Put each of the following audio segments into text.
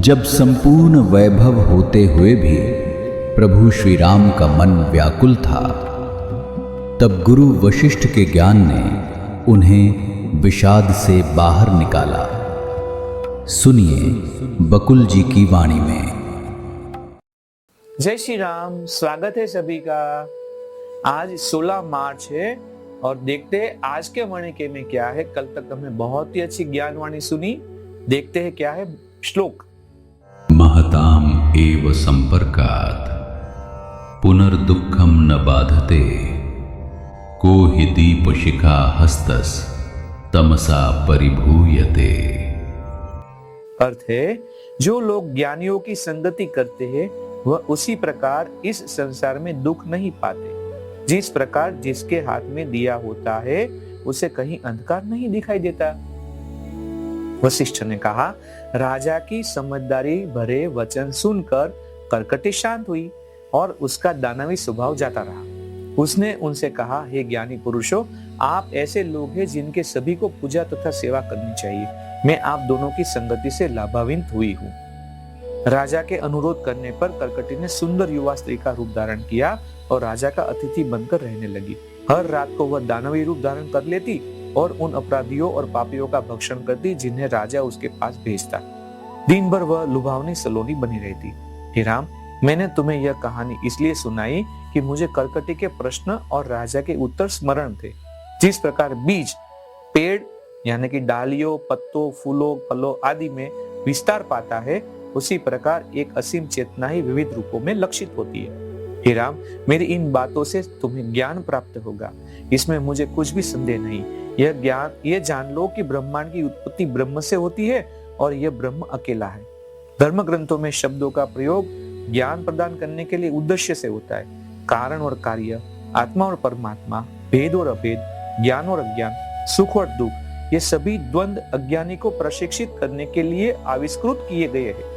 जब संपूर्ण वैभव होते हुए भी प्रभु श्री राम का मन व्याकुल था, तब गुरु वशिष्ठ के ज्ञान ने उन्हें विषाद से बाहर निकाला। सुनिए बकुल जी की वाणी में। जय श्री राम। स्वागत है सभी का। आज 16 मार्च है और देखते हैं आज के मणिके में क्या है। कल तक हमने बहुत ही अच्छी ज्ञान वाणी सुनी। देखते हैं क्या है श्लोक। महताम एव संपर्कात् पुनर्दुःखम न बाधते को हि दीपशिखा हस्तस तमसा परिभूयते। अर्थ है, जो लोग ज्ञानियों की संगति करते हैं वह उसी प्रकार इस संसार में दुख नहीं पाते जिस प्रकार जिसके हाथ में दिया होता है उसे कहीं अंधकार नहीं दिखाई देता। वशिष्ठ ने कहा, राजा की समझदारी भरे वचन सुनकर कर्कटी शांत हुई और उसका दानवी स्वभाव जाता रहा। उसने उनसे कहा, हे ज्ञानी पुरुषों, आप ऐसे लोग हैं जिनके सभी को पूजा तथा सेवा करनी चाहिए। मैं आप दोनों की संगति से लाभान्वित हुई हूँ। राजा के अनुरोध करने पर कर्कटी ने सुंदर युवा स्त्री का रूप धारण किया और राजा का अतिथि बनकर रहने लगी। हर रात को वह दानवी रूप धारण कर लेती और उन अपराधियों और पापियों का भक्षण करती जिन्हें राजा उसके पास भेजता। दिन भर वह लुभावनी सलोनी बनी रहती। हे राम, मैंने तुम्हें यह कहानी इसलिए सुनाई कि मुझे कर्कटी के प्रश्न और राजा के उत्तर स्मरण थे। जिस प्रकार बीज पेड़ यानी कि डालियों, पत्तों, फूलों, फलों आदि में विस्तार पाता है, उसी प्रकार एक असीम चेतना ही विविध रूपों में लक्षित होती है। हे राम, मेरी इन बातों से तुम्हें ज्ञान प्राप्त होगा, इसमें मुझे कुछ भी संदेह नहीं। यह जान लो कि ब्रह्मांड की उत्पत्ति ब्रह्म से होती है और यह ब्रह्म अकेला है। धर्म ग्रंथों में शब्दों का प्रयोग ज्ञान प्रदान करने के लिए उद्देश्य से होता है। कारण और कार्य, आत्मा और परमात्मा, भेद और अभेद, ज्ञान और अज्ञान, सुख और दुख, ये सभी द्वंद्व अज्ञानी को प्रशिक्षित करने के लिए आविष्कृत किए गए हैं।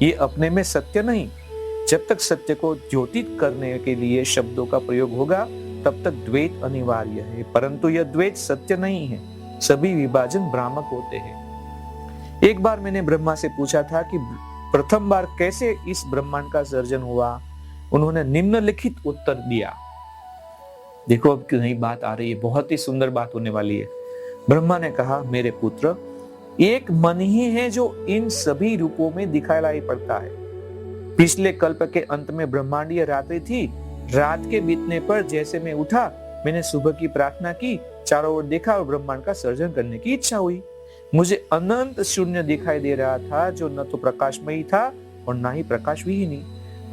ये अपने में सत्य नहीं। जब तक सत्य को द्योतित करने के लिए शब्दों का प्रयोग होगा तब तक द्वैत अनिवार्य है, परंतु यह द्वैत सत्य नहीं है। सभी विभाजन भ्रामक होते हैं। एक बार मैंने ब्रह्मा से पूछा था कि प्रथम बार कैसे इस ब्रह्मांड का सर्जन हुआ। उन्होंने निम्नलिखित उत्तर दिया। देखो अब नई बात आ रही है, बहुत ही सुंदर बात होने वाली है। ब्रह्मा ने कहा, मेरे पुत्र, एक मन ही है जो इन सभी रूपों में दिखाई पड़ता है। पिछले कल्प के अंत में ब्रह्मांडीय रात्रि थी। रात के बीतने पर जैसे मैं उठा, मैंने सुबह की प्रार्थना की, चारों ओर देखा और ब्रह्मांड का सर्जन करने की इच्छा हुई। मुझे अनंत शून्य दिखाई दे रहा था जो न तो प्रकाशमयी था और न ही प्रकाश विहीनी।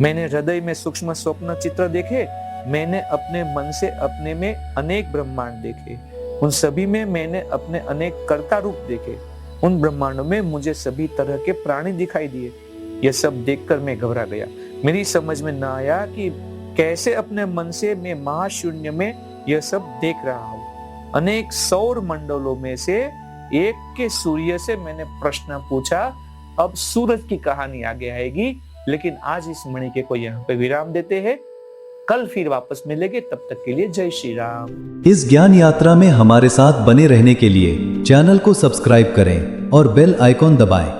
मैंने हृदय में सूक्ष्म स्वप्न चित्र देखे। मैंने अपने मन से अपने में अनेक ब्रह्मांड देखे। उन सभी में मैंने अपने अनेक कर्ता रूप देखे। उन ब्रह्मांडों में मुझे सभी तरह के प्राणी दिखाई दिए। यह सब देखकर मैं घबरा गया। मेरी समझ में न आया कि कैसे अपने मन से मैं महाशून्य में यह सब देख रहा हूँ। अनेक सौर मंडलों में से एक के सूर्य से मैंने प्रश्न पूछा। अब सूरज की कहानी आगे आएगी, लेकिन आज इस मणिके को यहाँ पे विराम देते हैं। कल फिर वापस मिलेंगे, तब तक के लिए जय श्री राम। इस ज्ञान यात्रा में हमारे साथ बने रहने के लिए चैनल को सब्सक्राइब करें और बेल आइकॉन दबाएं।